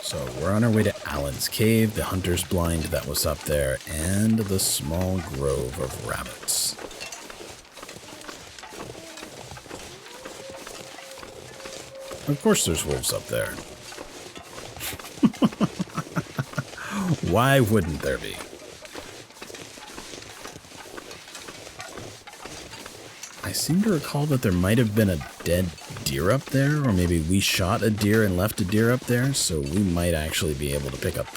So we're on our way to Alan's Cave, the hunter's blind that was up there, and the small grove of rabbits. Of course there's wolves up there. Why wouldn't there be? I seem to recall that there might have been a dead deer up there, or maybe we shot a deer and left a deer up there, so we might actually be able to pick up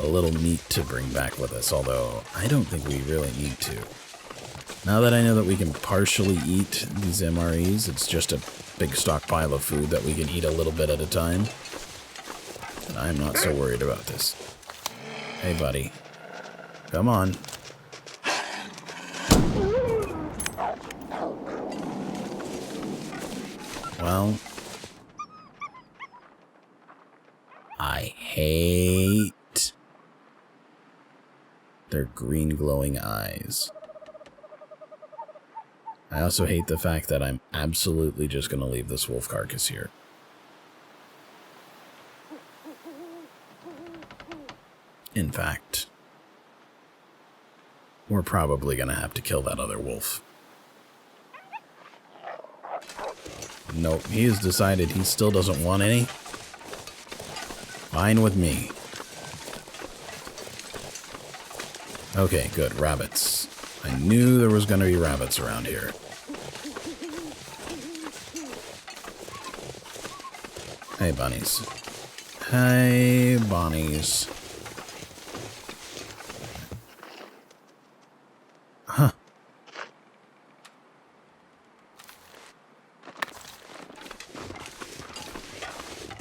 a little meat to bring back with us, although I don't think we really need to. Now that I know that we can partially eat these MREs, it's just a big stockpile of food that we can eat a little bit at a time, and I'm not so worried about this. Hey, buddy. Come on. Well, I hate their green glowing eyes. I also hate the fact that I'm absolutely just going to leave this wolf carcass here. In fact, we're probably going to have to kill that other wolf. Nope, he has decided he still doesn't want any. Fine with me. Okay, good. Rabbits. I knew there was going to be rabbits around here. Hey, bunnies. Hey, bunnies. Huh.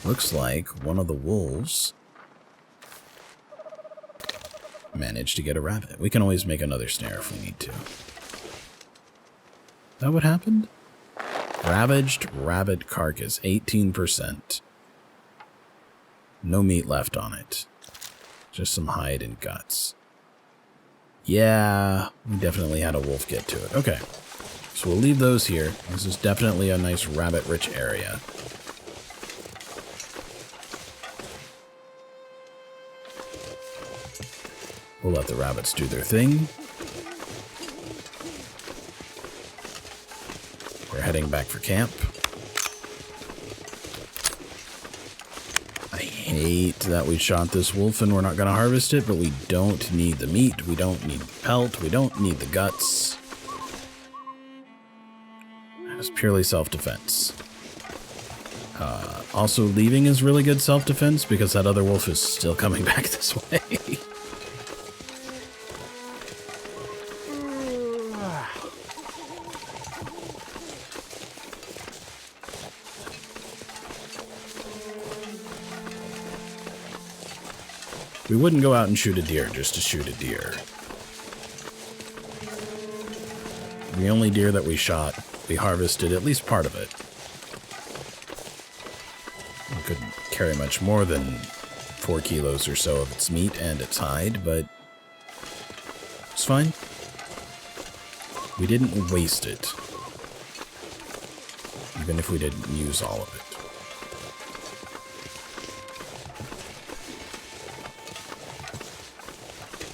Looks like one of the wolves managed to get a rabbit. We can always make another snare if we need to. Is that what happened? Ravaged rabbit carcass, 18%. No meat left on it. Just some hide and guts. Yeah, we definitely had a wolf get to it. Okay, so we'll leave those here. This is definitely a nice rabbit-rich area. We'll let the rabbits do their thing. We're heading back for camp. I hate that we shot this wolf and we're not going to harvest it, but we don't need the meat, we don't need the pelt, we don't need the guts. It's purely self-defense. Also, leaving is really good self-defense because that other wolf is still coming back this way. We wouldn't go out and shoot a deer just to shoot a deer. The only deer that we shot, we harvested at least part of it. We couldn't carry much more than 4 kilos or so of its meat and its hide, but it's fine. We didn't waste it, even if we didn't use all of it.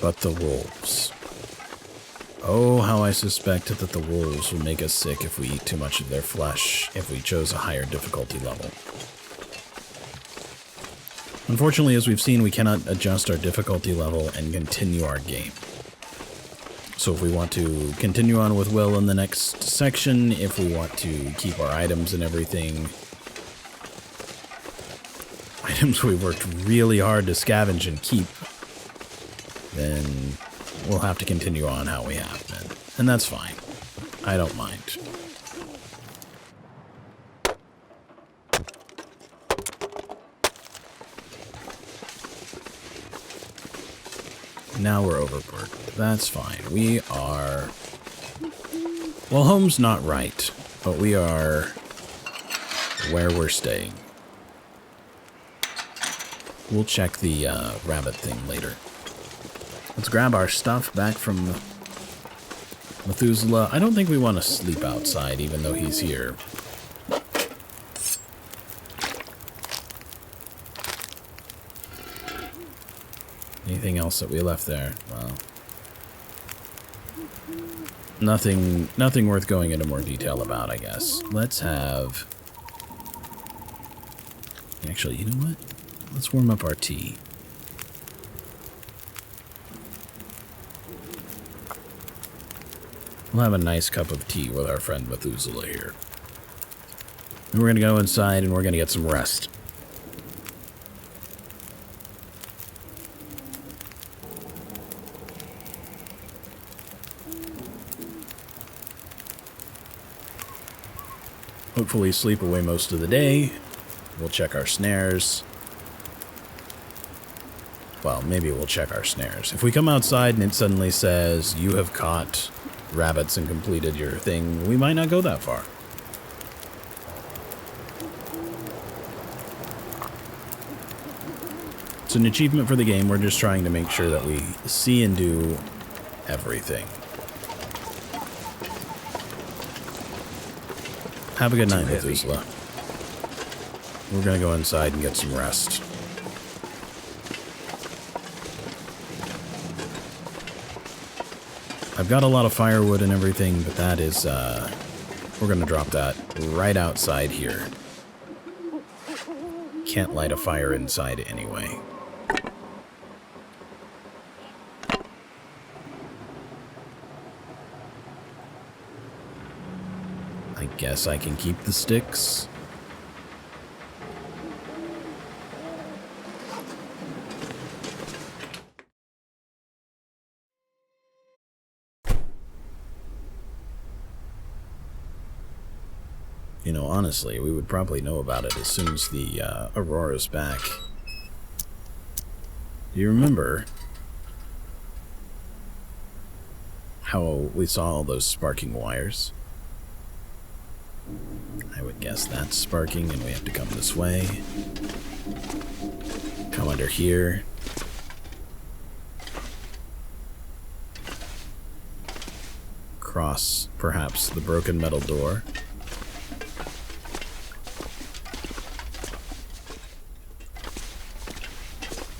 But the wolves. Oh, how I suspect that the wolves will make us sick if we eat too much of their flesh, if we chose a higher difficulty level. Unfortunately, as we've seen, we cannot adjust our difficulty level and continue our game. So if we want to continue on with Will in the next section, if we want to keep our items and everything, items we've worked really hard to scavenge and keep, then we'll have to continue on how we have been. And that's fine. I don't mind. Now we're overworked. That's fine. We are... Well, home's not right, but we are where we're staying. We'll check the rabbit thing later. Let's grab our stuff back from Methuselah. I don't think we want to sleep outside, even though he's here. Anything else that we left there? Well, nothing worth going into more detail about, I guess. Let's have... Actually, you know what? Let's warm up our tea. We'll have a nice cup of tea with our friend Methuselah here. And we're going to go inside and we're going to get some rest. Hopefully sleep away most of the day. We'll check our snares. Well, maybe we'll check our snares. If we come outside and it suddenly says, you have caught rabbits and completed your thing, we might not go that far. It's an achievement for the game. We're just trying to make sure that we see and do everything. Have a good night, Methuselah. We're gonna go inside and get some rest. I've got a lot of firewood and everything, but that is, we're gonna drop that right outside here. Can't light a fire inside anyway. I guess I can keep the sticks. You know, honestly, we would probably know about it as soon as the aurora's back. Do you remember how we saw all those sparking wires? I would guess that's sparking, and we have to come this way. Come under here. Cross, perhaps, the broken metal door.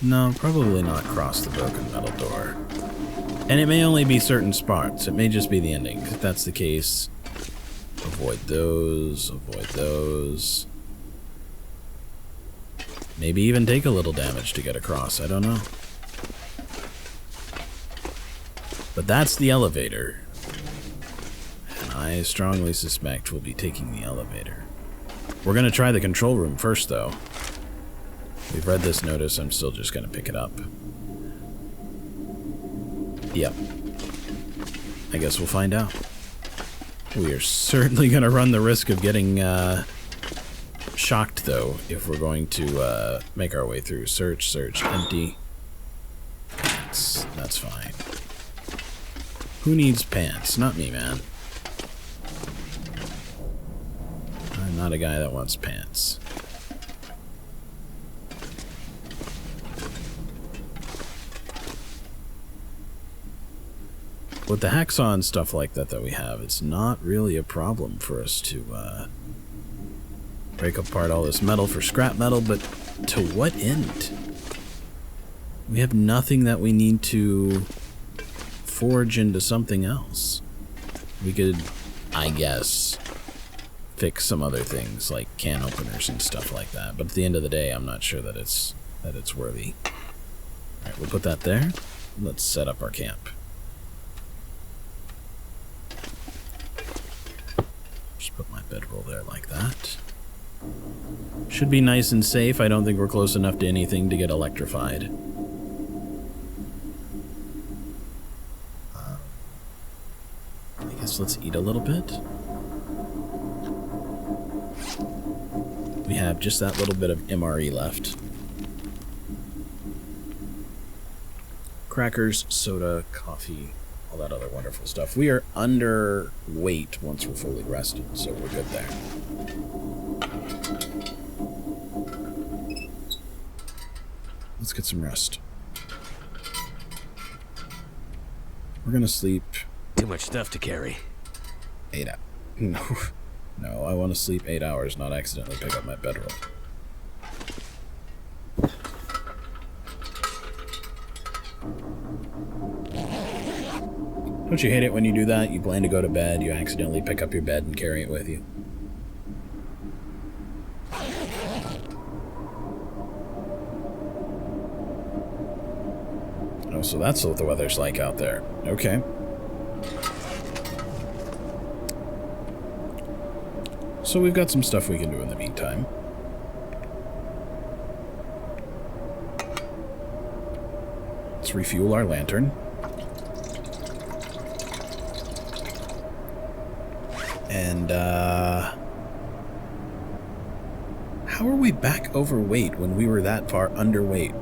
No, probably not cross the broken metal door. And it may only be certain spots. It may just be the ending. If that's the case, avoid those, avoid those. Maybe even take a little damage to get across. I don't know. But that's the elevator. And I strongly suspect we'll be taking the elevator. We're going to try the control room first, though. We've read this notice, I'm still just going to pick it up. Yep. I guess we'll find out. We are certainly going to run the risk of getting shocked, though, if we're going to make our way through. Search, search, empty. That's fine. Who needs pants? Not me, man. I'm not a guy that wants pants. With the hacksaw and stuff like that we have, it's not really a problem for us to break apart all this metal for scrap metal, but to what end? We have nothing that we need to forge into something else. We could, I guess, fix some other things like can openers and stuff like that, but at the end of the day, I'm not sure that it's worthy. Alright, we'll put that there. Let's set up our camp. Put my bedroll there like that. Should be nice and safe. I don't think we're close enough to anything to get electrified. I guess let's eat a little bit. We have just that little bit of MRE left. Crackers, soda, coffee, all that other wonderful stuff. We are underweight once we're fully rested, so we're good there. Let's get some rest. We're gonna sleep... Too much stuff to carry. 8 hours. No. No, I want to sleep 8 hours, not accidentally pick up my bedroll. Don't you hate it when you do that? You plan to go to bed, you accidentally pick up your bed and carry it with you. Oh, so that's what the weather's like out there. Okay. So we've got some stuff we can do in the meantime. Let's refuel our lantern. And, how are we back overweight when we were that far underweight?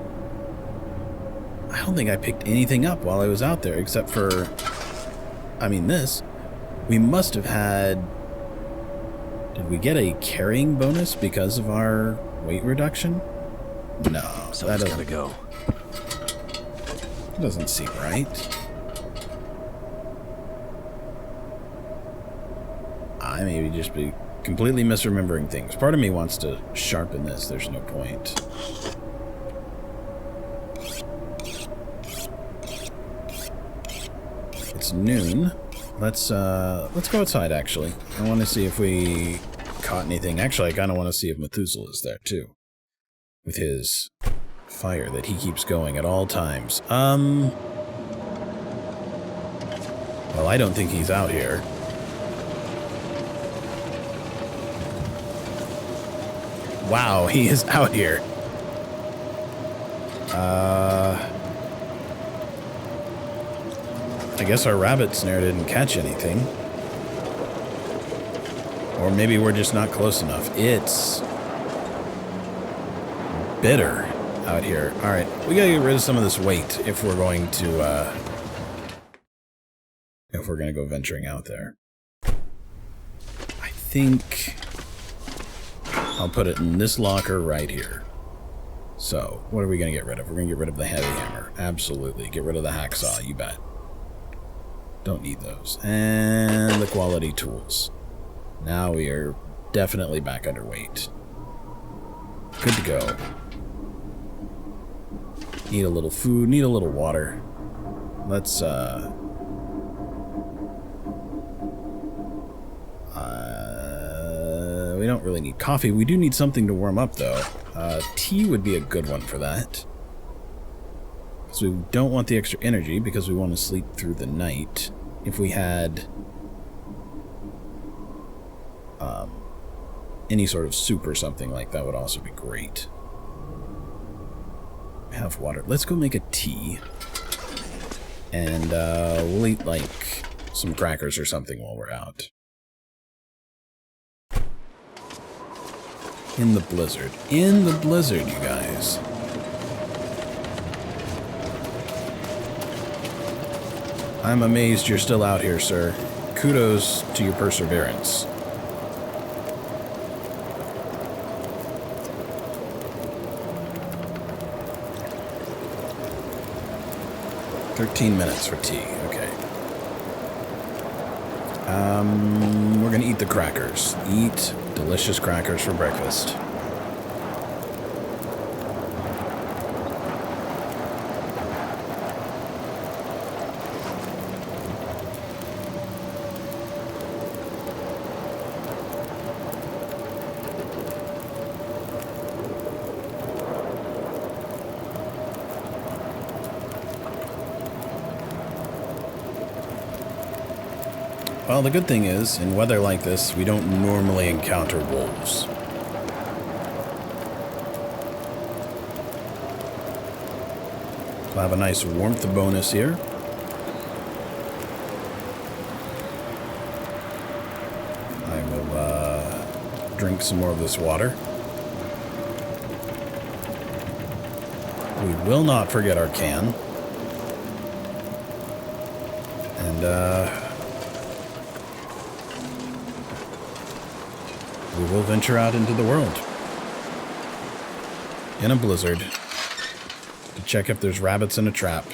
I don't think I picked anything up while I was out there, except for... I mean, this. We must have had... Did we get a carrying bonus because of our weight reduction? No, So that gotta go. Doesn't seem right. I may just be completely misremembering things. Part of me wants to sharpen this. There's no point. It's noon. Let's go outside, actually. I want to see if we caught anything. Actually, I kind of want to see if Methuselah is there, too. With his fire that he keeps going at all times. Well, I don't think he's out here. Wow, he is out here. I guess our rabbit snare didn't catch anything. Or maybe we're just not close enough. It's bitter out here. Alright, we gotta get rid of some of this weight if we're going to, go venturing out there. I think I'll put it in this locker right here. So, what are we gonna get rid of? We're gonna get rid of the heavy hammer. Absolutely. Get rid of the hacksaw, you bet. Don't need those. And the quality tools. Now we are definitely back underweight. Good to go. Need a little food, need a little water. Let's, we don't really need coffee. We do need something to warm up, though. Tea would be a good one for that. So we don't want the extra energy because we want to sleep through the night. If we had any sort of soup or something like that would also be great. Have water. Let's go make a tea. And we'll eat, like, some crackers or something while we're out. In the blizzard. In the blizzard, you guys. I'm amazed you're still out here, sir. Kudos to your perseverance. $13 for tea. Okay. We're gonna eat the crackers. Eat delicious crackers for breakfast. Well, the good thing is, in weather like this, we don't normally encounter wolves. We'll have a nice warmth bonus here. I will drink some more of this water. We will not forget our can. And, we will venture out into the world. In a blizzard. to check if there's rabbits in a trap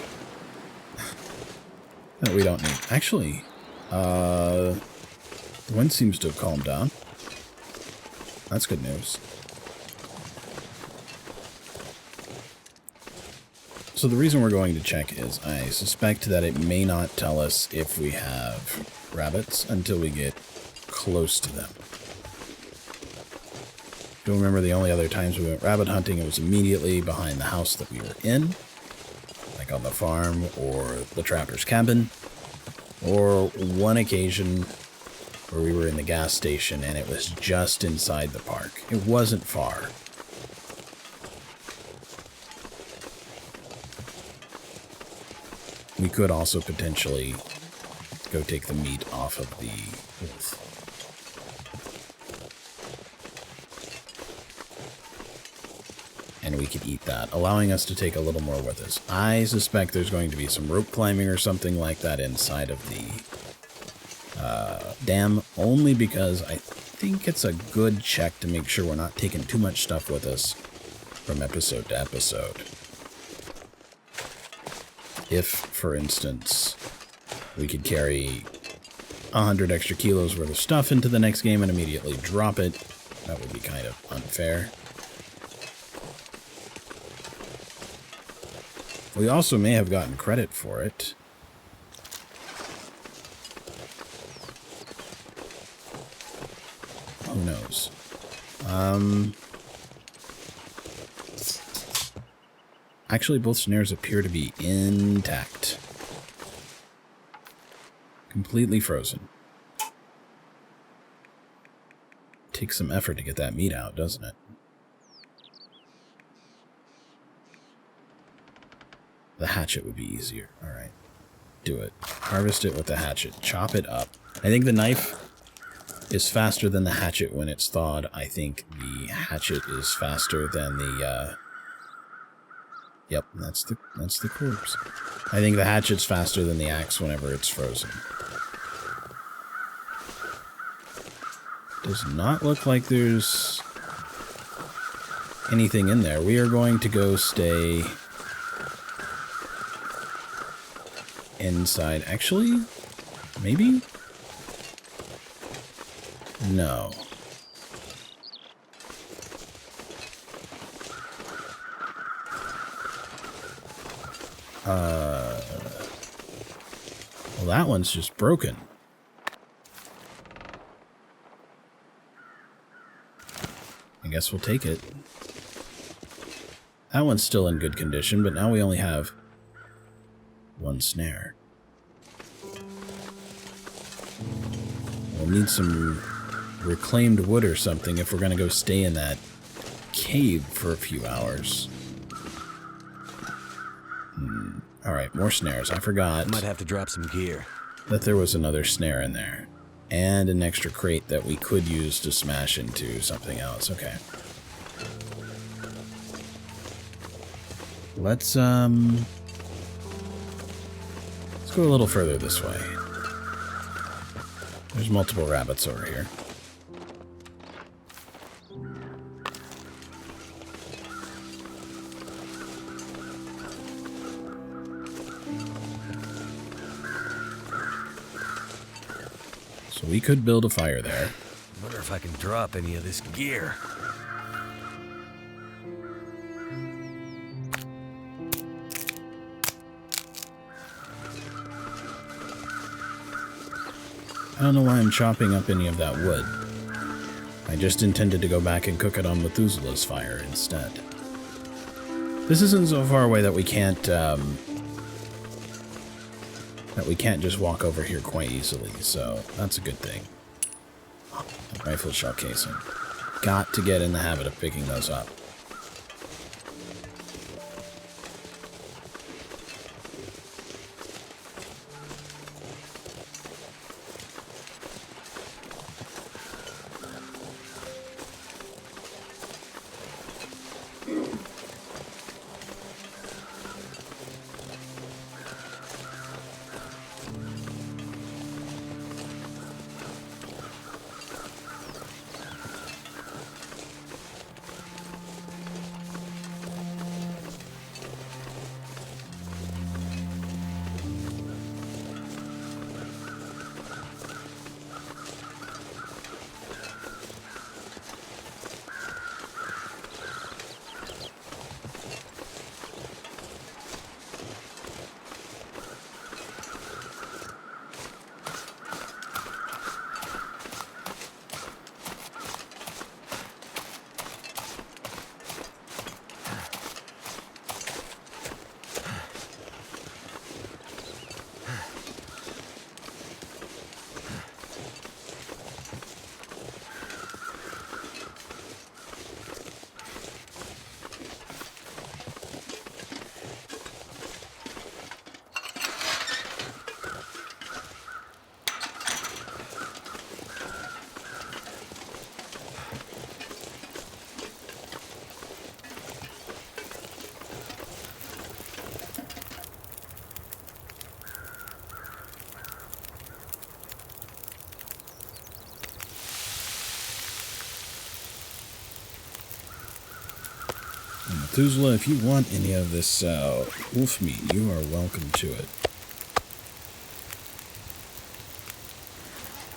that we don't need. Actually, the wind seems to have calmed down. That's good news. So the reason we're going to check is I suspect that it may not tell us if we have rabbits until we get close to them. You'll remember the only other times we went rabbit hunting, it was immediately behind the house that we were in, like on the farm or the trapper's cabin, or one occasion where we were in the gas station and it was just inside the park. It wasn't far. We could also potentially go take the meat off of the wolf. And we could eat that, allowing us to take a little more with us. I suspect there's going to be some rope climbing or something like that inside of the dam, only because I think it's a good check to make sure we're not taking too much stuff with us from episode to episode. If, for instance, we could carry 100 extra kilos worth of stuff into the next game and immediately drop it, that would be kind of unfair. We also may have gotten credit for it. Who knows? Actually, both snares appear to be intact. Completely frozen. Takes some effort to get that meat out, doesn't it? The hatchet would be easier. Alright. Do it. Harvest it with the hatchet. Chop it up. I think the knife is faster than the hatchet when it's thawed. I think the hatchet is faster than the, Yep, that's the corpse. I think the hatchet's faster than the axe whenever it's frozen. Does not look like there's anything in there. We are going to go stay inside. Actually, maybe? No. Well, that one's just broken. I guess we'll take it. That one's still in good condition, but now we only have one snare. We'll need some reclaimed wood or something if we're going to go stay in that cave for a few hours. Alright, more snares. I forgot. Might have to drop some gear. That there was another snare in there. And an extra crate that we could use to smash into something else. Okay. Let's go a little further this way. There's multiple rabbits over here. So we could build a fire there. Wonder if I can drop any of this gear. I don't know why I'm chopping up any of that wood. I just intended to go back and cook it on Methuselah's fire instead. This isn't so far away that we can't just walk over here quite easily, so that's a good thing. Rifle shell casing. Got to get in the habit of picking those up. And Methuselah, if you want any of this wolf meat, you are welcome to it.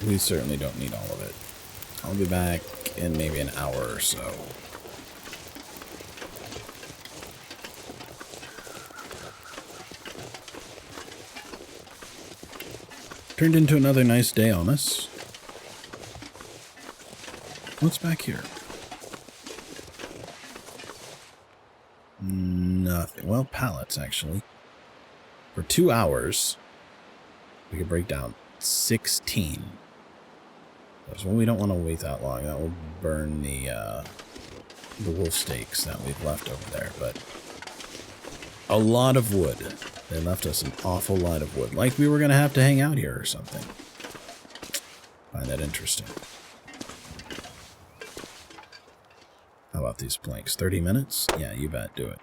We certainly don't need all of it. I'll be back in maybe an hour or so. Turned into another nice day on us. What's back here? Nothing. Well, pallets, actually. For 2 hours, we could break down 16. Well, we don't want to wait that long. That will burn the wolf steaks that we've left over there. But a lot of wood. They left us an awful lot of wood. Like we were going to have to hang out here or something. Find that interesting. How about these planks? 30 minutes? Yeah, you bet. Do it.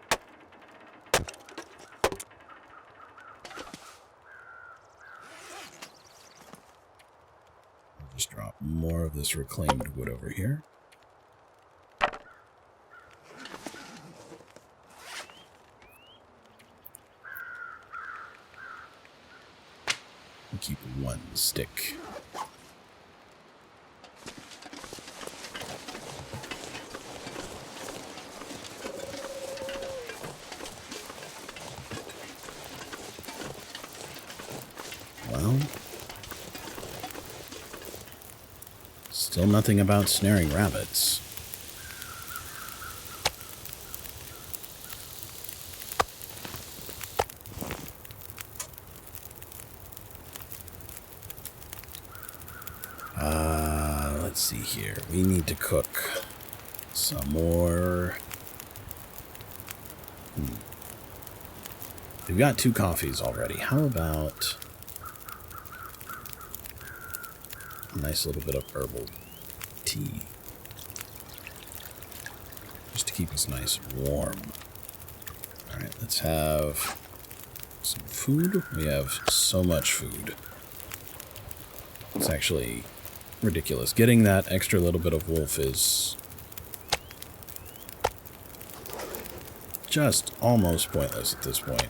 I'll just drop more of this reclaimed wood over here. We'll keep one stick. Well, still nothing about snaring rabbits. Let's see here. We need to cook some more. We've got 2 coffees already. How about a nice little bit of herbal tea? Just to keep us nice and warm. Alright, let's have some food. We have so much food. It's actually ridiculous. Getting that extra little bit of wolf is just almost pointless at this point.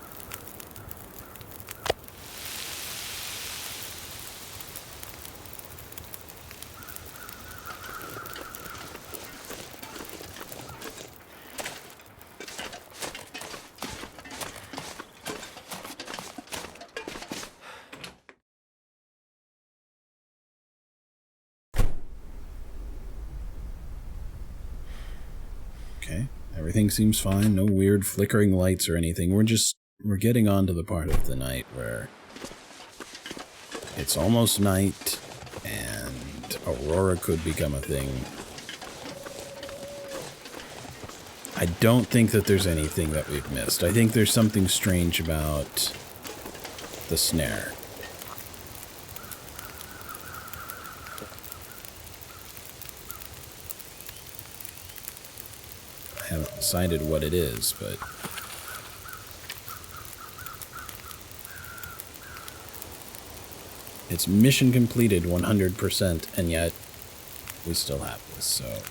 Okay, everything seems fine. No weird flickering lights or anything. We're getting on to the part of the night where it's almost night and aurora could become a thing. I don't think that there's anything that we've missed. I think there's something strange about the snare. I haven't decided what it is, but it's mission completed 100%, and yet we still have this, so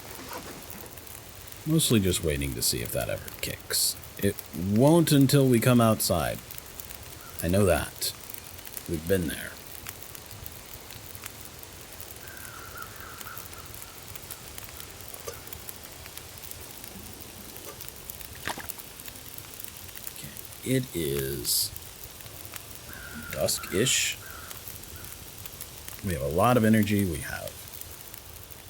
mostly just waiting to see if that ever kicks. It won't until we come outside. I know that. We've been there. It is dusk-ish. We have a lot of energy. We have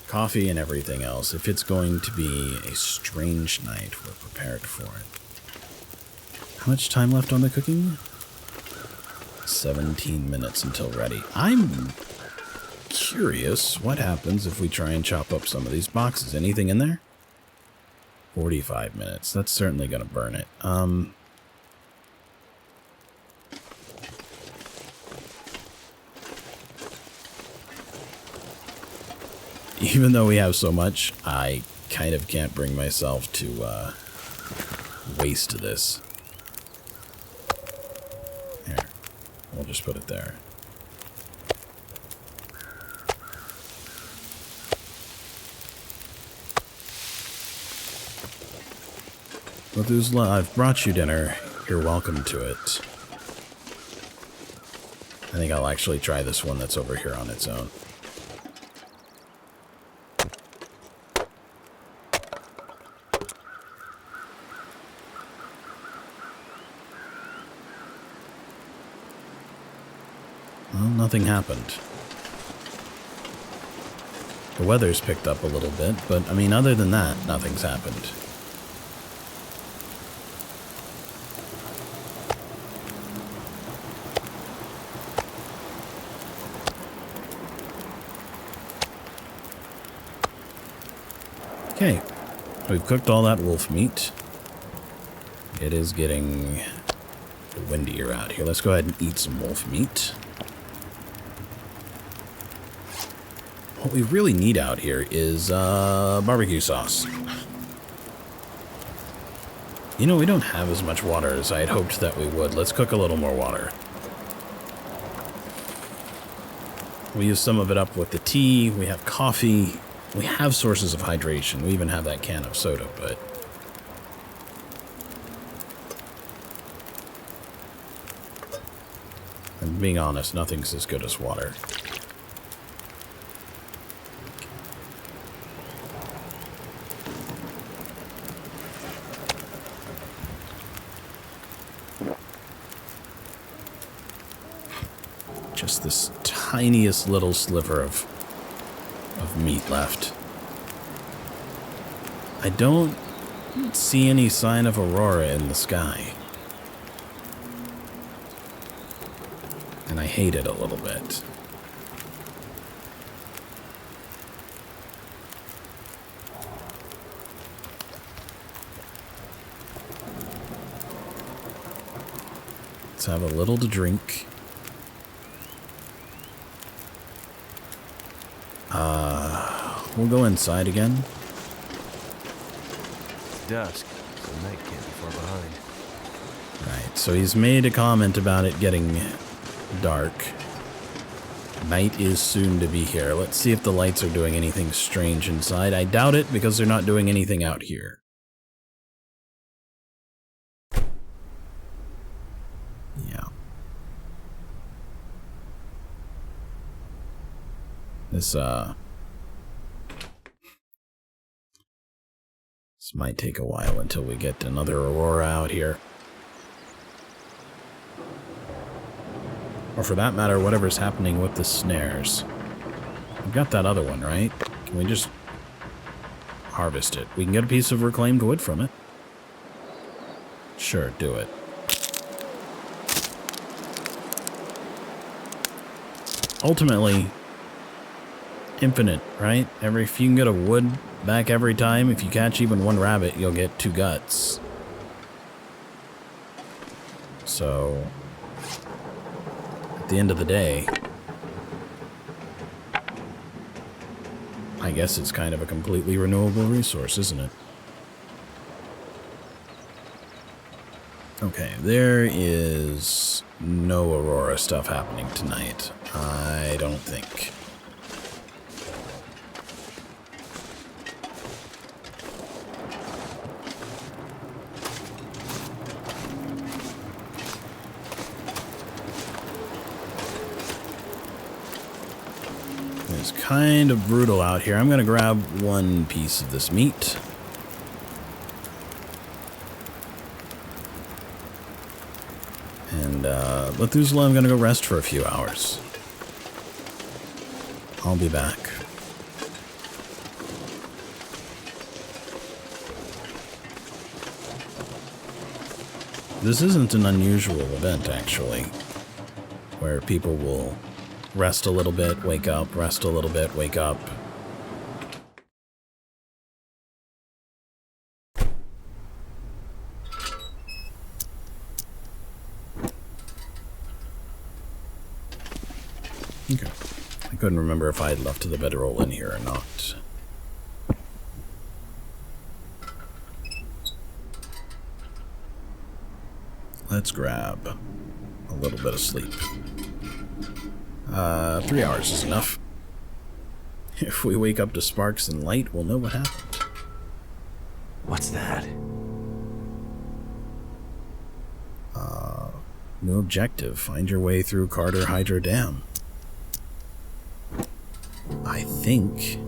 coffee and everything else. If it's going to be a strange night, we're prepared for it. How much time left on the cooking? 17 minutes until ready. I'm curious what happens if we try and chop up some of these boxes. Anything in there? 45 minutes. That's certainly going to burn it. Even though we have so much, I kind of can't bring myself to waste this. Here, we'll just put it there. Methuselah, I've brought you dinner. You're welcome to it. I think I'll actually try this one that's over here on its own. Well, nothing happened. The weather's picked up a little bit, but, I mean, other than that, nothing's happened. Okay, we've cooked all that wolf meat. It is getting windier out here. Let's go ahead and eat some wolf meat. What we really need out here is barbecue sauce. You know, we don't have as much water as I had hoped that we would. Let's cook a little more water. We use some of it up with the tea. We have coffee. We have sources of hydration. We even have that can of soda, but... I'm being honest, nothing's as good as water. Just this tiniest little sliver of meat left. I don't see any sign of aurora in the sky. And I hate it a little bit. Let's have a little to drink. We'll go inside again. It's dusk, so night can't be far behind. Right, so he's made a comment about it getting dark. Night is soon to be here. Let's see if the lights are doing anything strange inside. I doubt it, because they're not doing anything out here. Yeah. This might take a while until we get another aurora out here. Or for that matter, whatever's happening with the snares. We've got that other one, right? Can we just harvest it? We can get a piece of reclaimed wood from it. Sure, do it. Ultimately, infinite, right? If you can get a wood back every time, if you catch even one rabbit, you'll get 2 guts. So, at the end of the day, I guess it's kind of a completely renewable resource, isn't it? Okay, there is no aurora stuff happening tonight. I don't think. It's kind of brutal out here. I'm going to grab one piece of this meat. And Methuselah, I'm going to go rest for a few hours. I'll be back. This isn't an unusual event, actually, where people will rest a little bit, wake up, rest a little bit, wake up. Okay. I couldn't remember if I had left the bedroll in here or not. Let's grab a little bit of sleep. 3 hours is enough. If we wake up to sparks and light, we'll know what happened. What's that? New objective. Find your way through Carter Hydro Dam. I think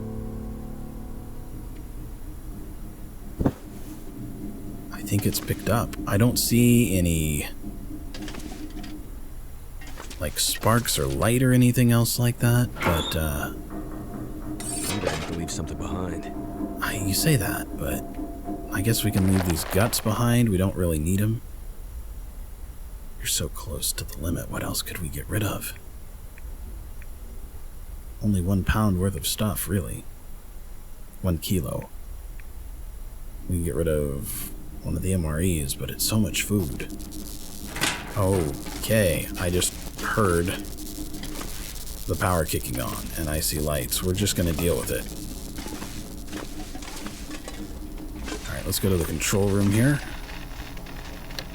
it's picked up. I don't see any like sparks or light or anything else like that, but Maybe I have to leave something behind. you say that, but I guess we can leave these guts behind. We don't really need them. You're so close to the limit. What else could we get rid of? Only 1 pound worth of stuff, really. 1 kilo. We can get rid of one of the MREs, but it's so much food. Okay, I just heard the power kicking on, and I see lights. We're just going to deal with it. Alright, let's go to the control room here.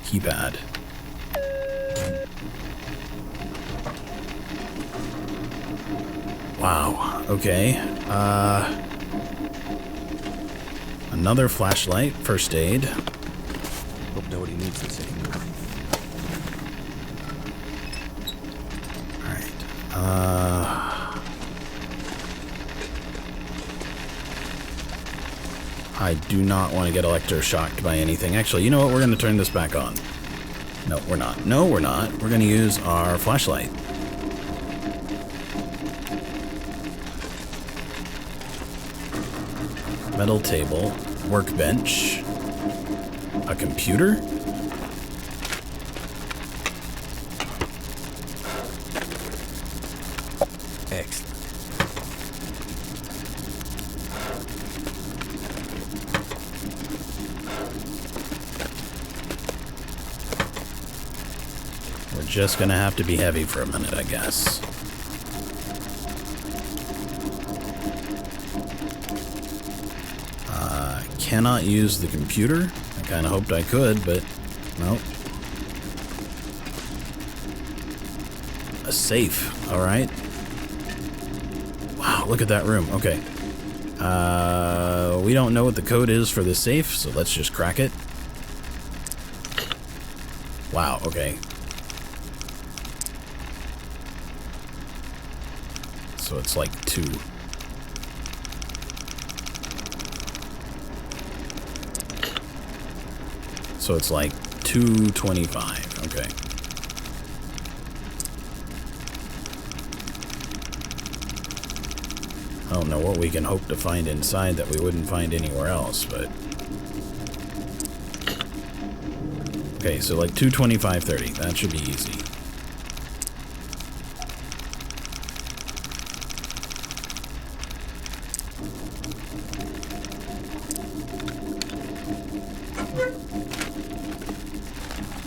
Keypad. Wow, okay. Another flashlight, first aid. Hope nobody needs this anymore. I do not want to get electroshocked by anything. Actually, you know what? We're going to turn this back on. No, we're not. No, we're not. We're going to use our flashlight. Metal table, workbench, a computer? Excellent. We're just gonna have to be heavy for a minute, I guess. Cannot use the computer. I kind of hoped I could, but nope. A safe, all right. Wow, look at that room. Okay. We don't know what the code is for the safe, so let's just crack it. Wow, okay. So it's like 2. So it's like 225. Okay. I don't know what we can hope to find inside that we wouldn't find anywhere else, but... Okay, so like 225.30. That should be easy.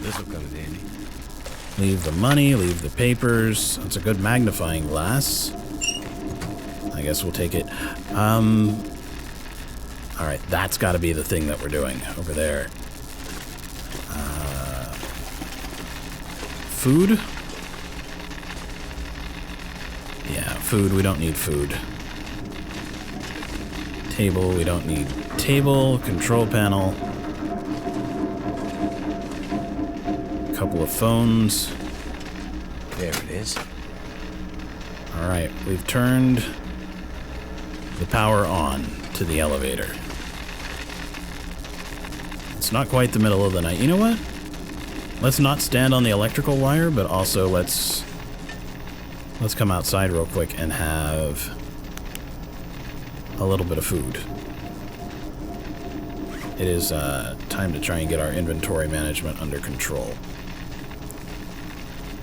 This'll come in handy. Leave the money, leave the papers. That's a good magnifying glass. I guess we'll take it. Alright, that's got to be the thing that we're doing over there. Food? Yeah, food. We don't need food. Table. We don't need table. Control panel. Couple of phones. There it is. Alright, we've turned the power on to the elevator. It's not quite the middle of the night. You know what? Let's not stand on the electrical wire, but also let's come outside real quick and have a little bit of food. It is time to try and get our inventory management under control.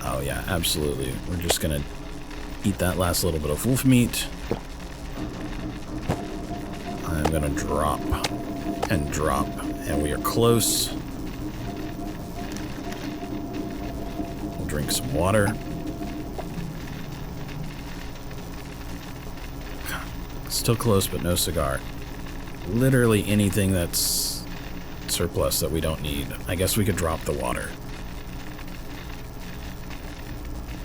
Oh yeah, absolutely. We're just gonna eat that last little bit of wolf meat. I'm gonna drop and drop, and we are close. We'll drink some water. Still close, but no cigar. Literally anything that's surplus that we don't need. I guess we could drop the water.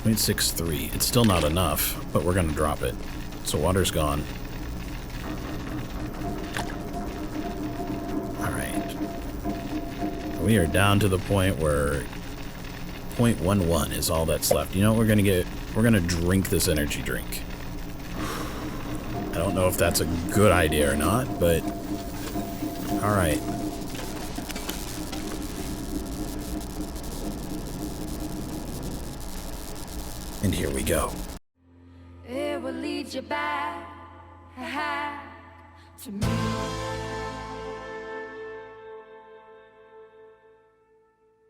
0.63. It's still not enough, but we're gonna drop it. So water's gone. Alright. We are down to the point where 0.11 is all that's left. You know what we're gonna get? We're gonna drink this energy drink. I don't know if that's a good idea or not, but alright. And here we go. It will lead you back to me.